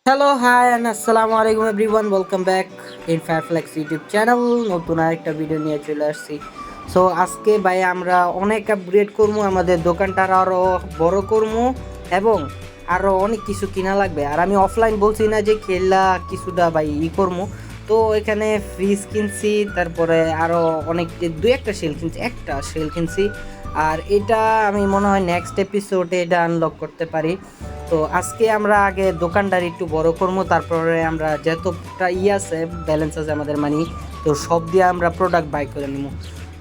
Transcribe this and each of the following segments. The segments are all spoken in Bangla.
হ্যালো হাই অ্যান্ড আসসালামু আলাইকুম everyone, welcome back in Fireflex YouTube channel. নতুন আরেকটা ভিডিও নিয়ে চলে আসছি। সো আজকে ভাই আমরা অনেক আপগ্রেড করবো, আমাদের দোকানটা আরও বড় করবো এবং আরও অনেক কিছু কিনা লাগবে। আর আমি অফলাইন বলছি না যে খেলা কিছুটা ভাই করবো। তো এখানে ফ্রিজ কিনছি, তারপরে আরও অনেক দুই একটা সেল কিনছি, একটা সেল কিনছি। আর এটা আমি মনে হয় নেক্সট এপিসোডে এটা আনলক করতে পারি। তো আজকে আমরা আগে দোকানদার একটু বড় করবো, তারপরে আমরা যতটা আছে ব্যালেন্স আছে আমাদের মানি, তো সব দিয়ে আমরা প্রোডাক্ট বাই করে নিব।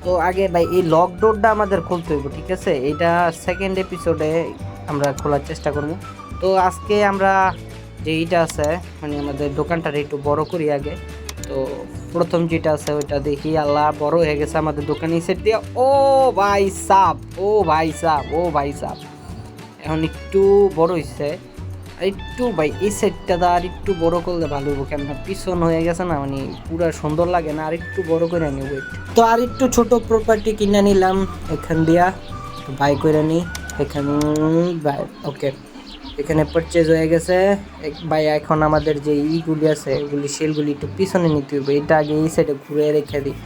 তো আগে ভাই এই লকডাউনটা আমাদের খুলতে হইব, ঠিক আছে? এটা সেকেন্ড এপিসোডে আমরা খোলার চেষ্টা করবো। তো আজকে আমরা যে এইটা আছে মানে আমাদের দোকানটা একটু বড় করি আগে। তো প্রথম যেটা আছে ওইটা দেখি, আল্লাহ বড় হয়ে গেছে আমাদের দোকানে সেট দিয়ে। ও ভাই সাব, ও ভাই সাব, ও ভাই সাব, এখন একটু বড় হয়েছে। আর একটু ভাই এই সাইডটা দা আর একটু বড় করলে ভালো হবো, কেননা পিছন হয়ে গেছে না, মানে পুরো সুন্দর লাগে না। আর একটু বড় করে আনি ওয়েট। তো আর একটু ছোট প্রপার্টি কিনে নিলাম এখান দিয়া, বাই করে নিই এখানে। ওকে, এখানে পারচেজ হয়ে গেছে ভাই। এখন আমাদের যে ইগুলি আছে এগুলি সেলগুলি একটু পিছনে নিতে হবে। এটা আগে এই সাইডে ঘুরে রেখে দিই,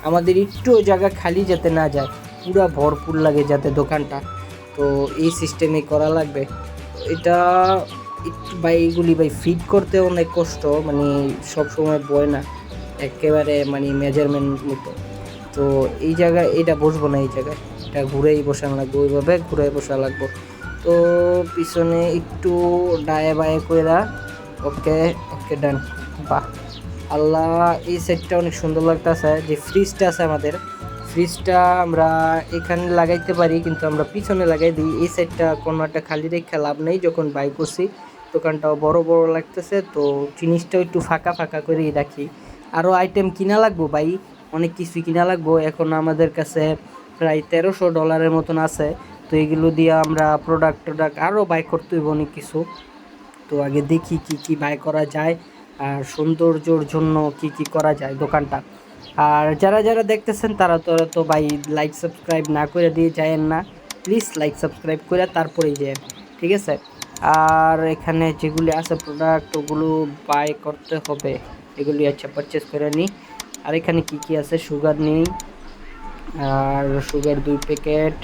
আমাদের একটু জায়গা খালি যাতে না যায়, পুরা ভরপুর লাগে যাতে দোকানটা। তো এই সিস্টেমে করা লাগবে এটা। একটু ভাই এইগুলি ভাই ফিট করতে অনেক কষ্ট, মানে সব সময় বয় না একেবারে, মানে মেজারমেন্ট মতো। তো এই জায়গায় এটা বসবো না, এই জায়গায় এটা ঘুরেই বসানো লাগবে, ওইভাবে ঘুরে বসা লাগবো। তো পিছনে একটু ডায়ে বায়ে কইরা। ওকে ওকে, ডান। বাহ আল্লাহ, এই সেটটা অনেক সুন্দর লাগতেছে। যে ফ্রিজটা আছে আমাদের, ফ্রিজটা আমরা এখানে লাগাইতে পারি, কিন্তু আমরা পিছনে লাগাই দিই। এই সাইডটা কোনো একটা খালি রেখে লাভ নেই, যখন বাই করছি দোকানটাও বড় বড় লাগতেছে, তো জিনিসটাও একটু ফাঁকা ফাঁকা করেই রাখি। আরও আইটেম কিনা লাগবো ভাই, অনেক কিছুই কিনা লাগবো। এখন আমাদের কাছে প্রায় $1300 মতন আছে। তো এগুলো দিয়ে আমরা প্রোডাক্ট আরও বাই করতে হইব অনেক কিছু। তো আগে দেখি কি কি বাই করা যায় আর সৌন্দর্যর জন্য কি কি করা যায় দোকানটা। আর যারা যারা দেখতেছেন তারা তো ভাই লাইক সাবস্ক্রাইব না করে দিয়ে যায়েন না, প্লিজ লাইক সাবস্ক্রাইব করে তারপরেই যায়, ঠিক আছে? আর এখানে যেগুলি আছে প্রোডাক্ট ওগুলো বাই করতে হবে, এগুলি আচ্ছা পারচেস করে নিই। আর এখানে কি কি আছে, সুগার নিই, আর সুগার 2 প্যাকেট।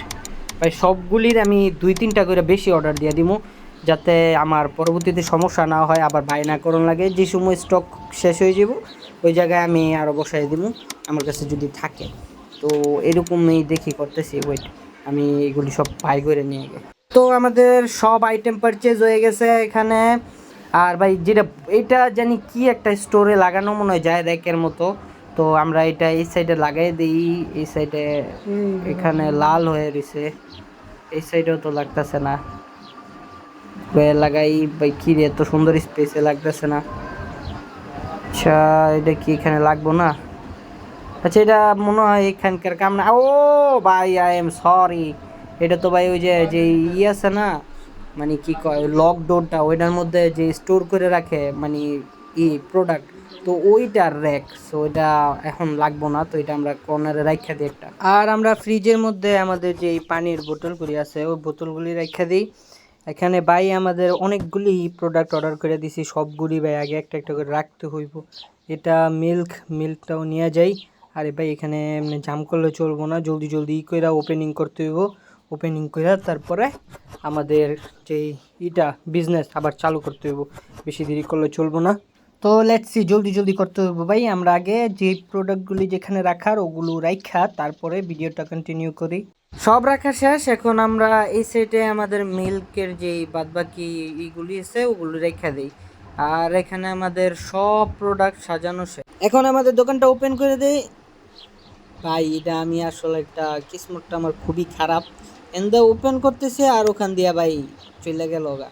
ভাই সবগুলির আমি 2-3টা করে বেশি অর্ডার দিয়ে দিব, যাতে আমার পরবর্তীতে সমস্যা না হয়, আবার বাই না করণ লাগে। যে সময় স্টক শেষ হয়ে যাব ওই জায়গায় আমি আরও বসাই দিব আমার কাছে যদি থাকে। তো এরকমই দেখি করতেছি, ওয়েট আমি এগুলি সব বাই করে নিয়ে গেছি। তো আমাদের সব আইটেম পারচেজ হয়ে গেছে এখানে। আর ভাই যেটা এটা জানি কি একটা স্টোরে লাগানো মনে হয় যায় র্যাকের মতো, তো আমরা এটা এই সাইডে লাগাই দিই। এই সাইডে এখানে লাল হয়ে রয়েছে, এই সাইডেও তো লাগতেছে না, লাগাই ভাই। কি রে, এত সুন্দর স্পেসে লাগতেছে না। আচ্ছা এটা কি এখানে লাগবো না? আচ্ছা এটা মনে হয় এখানকার কাম না। ও ভাই আই এম সরি, এটা তো ভাই ওই যে যে আছে না, মানে কি কয় লক ডোরটা, ওইটার মধ্যে যে স্টোর করে রাখে মানে প্রোডাক্ট, তো ওইটার র্যাক। সো ওইটা এখন লাগবো না, তো এটা আমরা কর্নারে রাখা দিই একটা। আর আমরা ফ্রিজের মধ্যে আমাদের যে পানির বোতলগুলি আছে ওই বোতলগুলি রাখা দিই এখানে। ভাই আমাদের অনেকগুলি প্রোডাক্ট অর্ডার করে দিছি, সবগুলি ভাই আগে একটা একটা করে রাখতে হইব। এটা মিল্কটাও নিয়ে যাই। আরে ভাই এখানে জাম করলে চলবো না, জলদি জলদি কইরা ওপেনিং করতে হইব। ওপেনিং কইরা তারপরে আমাদের যেই বিজনেস আবার চালু করতে হইব, বেশি দেরি করলে চলবো না। তো লেটস সি, জলদি জলদি করতে হইব ভাই। আমরা আগে যে প্রোডাক্টগুলি যেখানে রাখার ওগুলো রাখা তারপরে ভিডিওটা কন্টিনিউ করি। সব রাখা শেষ, এখন আমরা এই সাইডে আমাদের মিল্কের যেই বাদবাকি এইগুলি আছে ওগুলো রেখে দিই। আর এখানে আমাদের সব প্রোডাক্ট সাজানো শেষ, এখন আমাদের দোকানটা ওপেন করে দেই। ভাই এটা আমি আসলে একটা কিসমতটা আমার খুবই খারাপ, এন্দা ওপেন করতেছে আর ওখান দিয়া ভাই চলে গেল গা।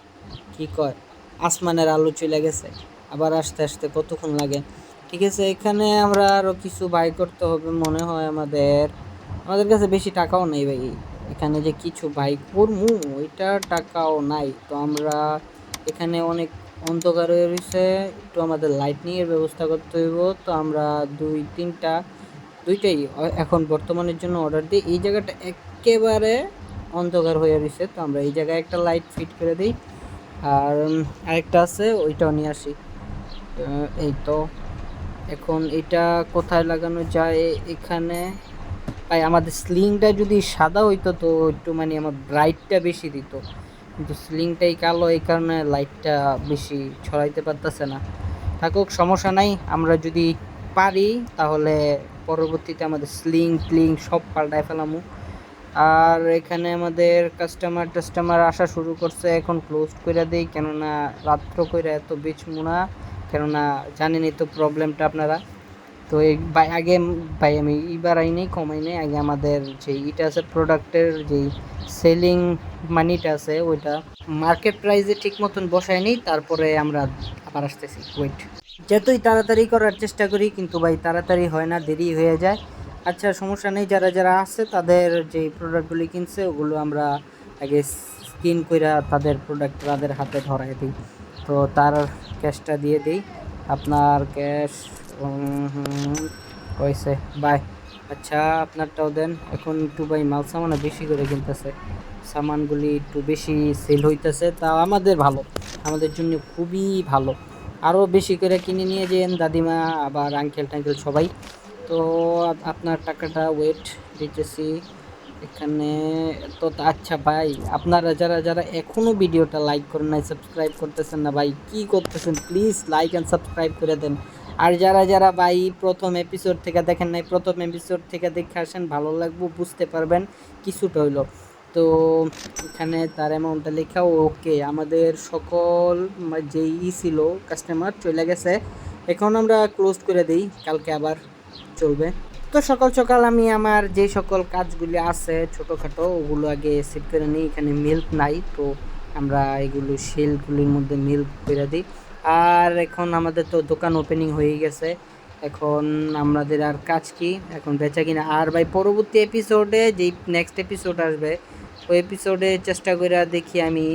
কি কয়, আসমানের আলো চলে গেছে, আবার আসতে আসতে কতক্ষণ লাগে। ঠিক আছে, এখানে আমরা আরও কিছু বাই করতে হবে মনে হয়। আমাদের কাছে বেশি টাকাও নেই ভাই, এখানে যে কিছু বাই করবো ওইটা টাকাও নাই। তো আমরা এখানে অনেক অন্ধকার হয়ে রয়েছে, একটু আমাদের লাইটনিংয়ের ব্যবস্থা করতে হইব। তো আমরা দুইটাই এখন বর্তমানের জন্য অর্ডার দিই। এই জায়গাটা একেবারে অন্ধকার হয়ে রয়েছে, তো আমরা এই জায়গায় একটা লাইট ফিট করে দিই। আর আরেকটা আছে ওইটাও নিয়ে আসি। এই তো এখন এটা কোথায় লাগানো যায় এখানে ভাই? আমাদের স্লিংটা যদি সাদা হইতো তো একটু মানে আমার ব্রাইটটা বেশি দিত, কিন্তু স্লিংটাই কালো, এই কারণে লাইটটা বেশি ছড়াইতে পারতেছে না। থাকুক, সমস্যা নাই। আমরা যদি পারি তাহলে পরবর্তীতে আমাদের স্লিং ক্লিং সব পাল্টায় ফেলামু। আর এখানে আমাদের কাস্টমার আসা শুরু করছে, এখন ক্লোজ করে দেই, কেননা রাত্র করে এত বেচমু না, কেননা জানেনই তো প্রবলেমটা আপনারা। তো এই আগে ভাই আমি বাড়াই নেই কমাই নেই, আগে আমাদের যে ইটা আছে প্রোডাক্টের যেই সেলিং মানিটা আছে ওইটা মার্কেট প্রাইসে ঠিক মতন বসাই নিই, তারপরে আমরা আবার আসতেছি। ওয়েট, যতই তাড়াতাড়ি করার চেষ্টা করি কিন্তু ভাই তাড়াতাড়ি হয় না, দেরি হয়ে যায়। আচ্ছা সমস্যা নেই, যারা যারা আছে তাদের যে প্রোডাক্টগুলি কিনছে ওগুলো আমরা আগে স্ক্যান কইরা তাদের প্রোডাক্ট তাদের হাতে ধরাই দিই। তো তার ক্যাশটা দিয়ে দিই, আপনার ক্যাশ হয়েছে বাই। আচ্ছা আপনারটাও দেন। এখন একটু ভাই মাল সামান বেশি করে কিনতেছে, সামানগুলি একটু বেশি সেল হইতেছে, তা আমাদের ভালো, আমাদের জন্য খুবই ভালো। আরও বেশি করে কিনে নিয়ে যেন দাদিমা আবার আঙ্কেল টাঙ্কেল সবাই। তো আপনার টাকাটা ওয়েট দিতেছি এখানে। তো আচ্ছা ভাই, আপনারা যারা যারা এখনও ভিডিওটা লাইক করেন নাই, সাবস্ক্রাইব করতেছেন না ভাই, কি করতেছেন? প্লিজ লাইক অ্যান্ড সাবস্ক্রাইব করে দেন। আর যারা যারা ভাই প্রথম এপিসোড থেকে দেখেন নাই, প্রথম এপিসোড থেকে দেখে আসেন, ভালো লাগবে, বুঝতে পারবেন কিছুটা হইলো। তো এখানে তার অ্যামাউন্টটা লেখা ওকে। আমাদের সকল যেই ছিল কাস্টমার চলে গেছে, এখন আমরা ক্লোজ করে দিই, কালকে আবার চলবে। তো সকাল সকাল আমি আমার যে সকল কাজগুলি আছে ছোটোখাটো ওগুলো আগে সেট করে নিই। এখানে মিল্ক নাই, তো আমরা এগুলো শেলগুলির মধ্যে মিল্ক করে দিই। আর এখন আমাদের তো দোকান ওপেনিং হয়ে গেছে, এখন আমাদের আর কাজ কি, এখন বেচা কিনা। আর ভাই পরবর্তী এপিসোডে যেই নেক্সট এপিসোড আসবে ওই এপিসোডে চেষ্টা করে দেখি আমি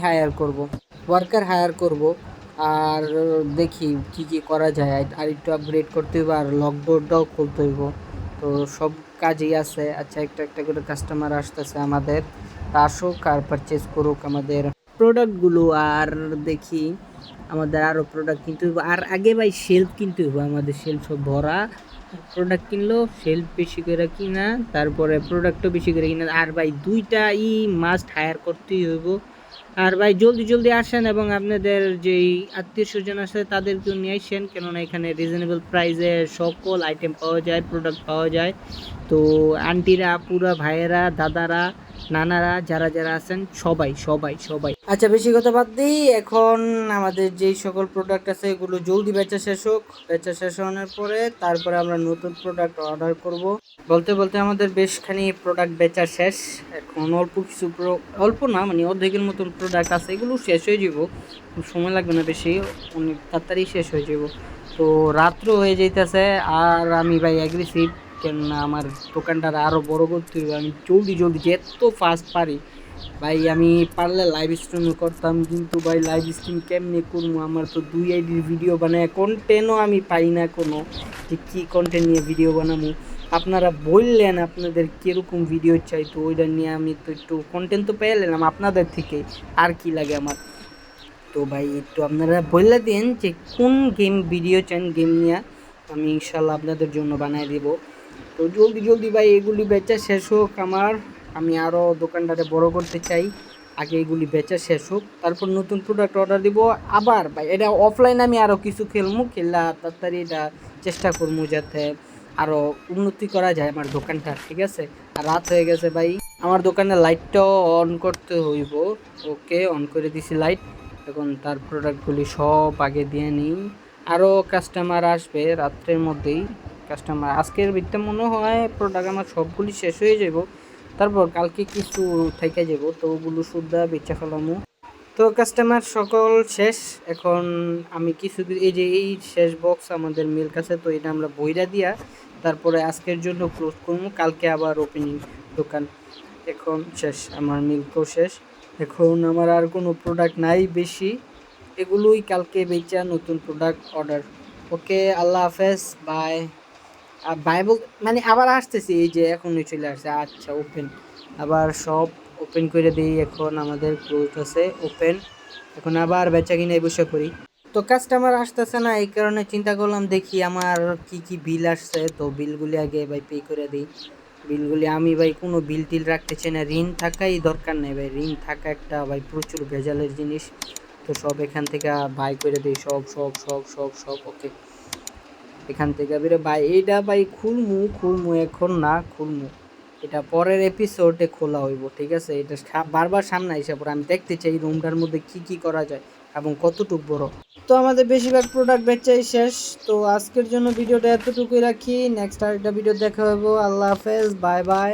হায়ার করব, ওয়ার্কার হায়ার করব। আর দেখি কি কি করা যায়, আর একটু আপগ্রেড করতে হইব, আর লকডাউনটাও খুলতে হইব। তো সব কাজই আছে। আচ্ছা একটা একটা করে কাস্টমার আসতেছে আমাদের, আসুক আর পারচেস করুক আমাদের প্রোডাক্টগুলো। আর দেখি আমাদের আরও প্রোডাক্ট কিনতে হইব। আর আগে ভাই শেলফ কিনতে হইব, আমাদের শেলফ সব ভরা, প্রোডাক্ট কিনলো শেলফ বেশি করে কিনা, তারপরে প্রোডাক্টও বেশি করে কিনা। আর ভাই দুইটা মাস্ট হায়ার করতেই হইব। আর ভাই জলদি জলদি আসেন এবং আপনাদের যেই আত্মীয় স্বজন আছে তাদেরকেও নিয়ে আসেন, কেননা এখানে রিজনেবল প্রাইসে সকল আইটেম পাওয়া যায়, প্রোডাক্ট পাওয়া যায়। তো আন্টিরা, আপুরা, ভাইয়েরা, দাদারা, নানারা যারা যারা আছেন সবাই সবাই সবাই। আচ্ছা বেশি কথা বাদ দিই, এখন আমাদের যেই সকল প্রোডাক্ট আছে এগুলো জলদি বেচা শেষ হোক। বেচা শেষ হওয়ার পরে তারপরে আমরা নতুন প্রোডাক্ট অর্ডার করব। বলতে বলতে আমাদের বেশখানি প্রোডাক্ট বেচা শেষ, এখন অল্প কিছু অল্প না মানে অর্ধেকের মতন প্রোডাক্ট আছে, এগুলো শেষ হয়ে যাব, সময় লাগবে না বেশি, অনেক তাড়াতাড়ি শেষ হয়ে যাব। তো রাত্র হয়ে যাইতেছে আর আমি ভাই অ্যাগ্রেসিভ, কেননা আমার দোকানটা আরও বড় করতে হবে, আমি জলদি জলদি যত ফাস্ট পারি। ভাই আমি পারলে লাইভ স্ট্রিম করতাম, কিন্তু ভাই লাইভ স্ট্রিম কেমনে করবো? আমার তো 2 আইডির ভিডিও বানায় কন্টেন্টও আমি পাই না কোনো, যে কী কন্টেন্ট নিয়ে ভিডিও বানাবো। আপনারা বললেন আপনাদের কীরকম ভিডিও চাই, তো ওইটা নিয়ে আমি তো একটু কন্টেন্ট তো পেয়ে নিলাম আপনাদের থেকে, আর কি লাগে আমার। তো ভাই একটু আপনারা বললে দিন যে কোন গেম ভিডিও চান, গেম নিয়ে আমি ইনশাল্লাহ আপনাদের জন্য বানিয়ে দেবো। তো জলদি জলদি ভাই এগুলি বেচা শেষ হোক আমার, আমি আরও দোকানটাতে বড় করতে চাই। আগে এগুলি বেচা শেষ হোক, তারপর নতুন প্রোডাক্ট অর্ডার দিব। আবার ভাই এটা অফলাইন আমি আরও কিছু খেললা তাড়াতাড়ি এটা চেষ্টা করবো যাতে আরও উন্নতি করা যায় আমার দোকানটা, ঠিক আছে? আর রাত হয়ে গেছে ভাই, আমার দোকানের লাইটটাও অন করতে হইব। ওকে অন করে দিছি লাইট, এখন তার প্রোডাক্টগুলি সব আগে দিয়ে নিই। আরও কাস্টমার আসবে রাত্রের মধ্যেই, কাস্টমার আজকের ভিতরে মনে হয় প্রোডাক্ট আমার সবগুলি শেষ হয়ে যাব, তারপর কালকে কিছু থেকে যাব, তো ওগুলো শুদ্ধা বেচা ফেলামু। তো কাস্টমার সকল শেষ, এখন আমি কিছু এই যে এই শেষ বক্স আমাদের মিল কাছে, তো এটা আমরা বইরা দিয়া তারপরে আজকের জন্য ক্লোজ করবো, কালকে আবার ওপেনিং দোকান। এখন শেষ, আমার মিল্কও শেষ, এখন আমার আর কোনো প্রোডাক্ট নাই বেশি, এগুলোই কালকে বেচা নতুন প্রোডাক্ট অর্ডার। ওকে আল্লাহ হাফেজ, বাই। আর বাইবল মানে আবার আসতেছি, এই যে এখনই চলে আসছে। আচ্ছা ওপেন, আবার সব ওপেন করে দিই, এখন আমাদের ক্লোজ আছে, ওপেন। এখন আবার বেচা কিনে বসে পড়ি। তো কাস্টমার আসতেছে না, এই কারণে চিন্তা করলাম দেখি আমার কি কি বিল আসছে, তো বিলগুলি আগে ভাই পে করে দিই। বিলগুলি আমি ভাই কোনো বিল টিল রাখতে চাই না, ঋণ থাকাই দরকার নেই ভাই, ঋণ থাকা একটা ভাই প্রচুর ভেজালের জিনিস। তো সব এখান থেকে বাই করে দিই, সব সব সব সব সব ওকে। এখান থেকে বেরো ভাই, এইটা ভাই খুলমু খুলমু এখন না খুলমু, এটা পরের এপিসোডে খোলা হইব, ঠিক আছে? এটা বারবার সামনে এসে পড়ে, আমি দেখতে চাই রুমটার মধ্যে কি কি করা যায় এবং কতটুক বড়। তো আমাদের বেশিরভাগ প্রোডাক্ট বেচাই শেষ। তো আজকের জন্য ভিডিওটা এতটুকুই রাখি, নেক্সট আরেকটা ভিডিও দেখা হইব। আল্লাহ হাফেজ, বাই বাই।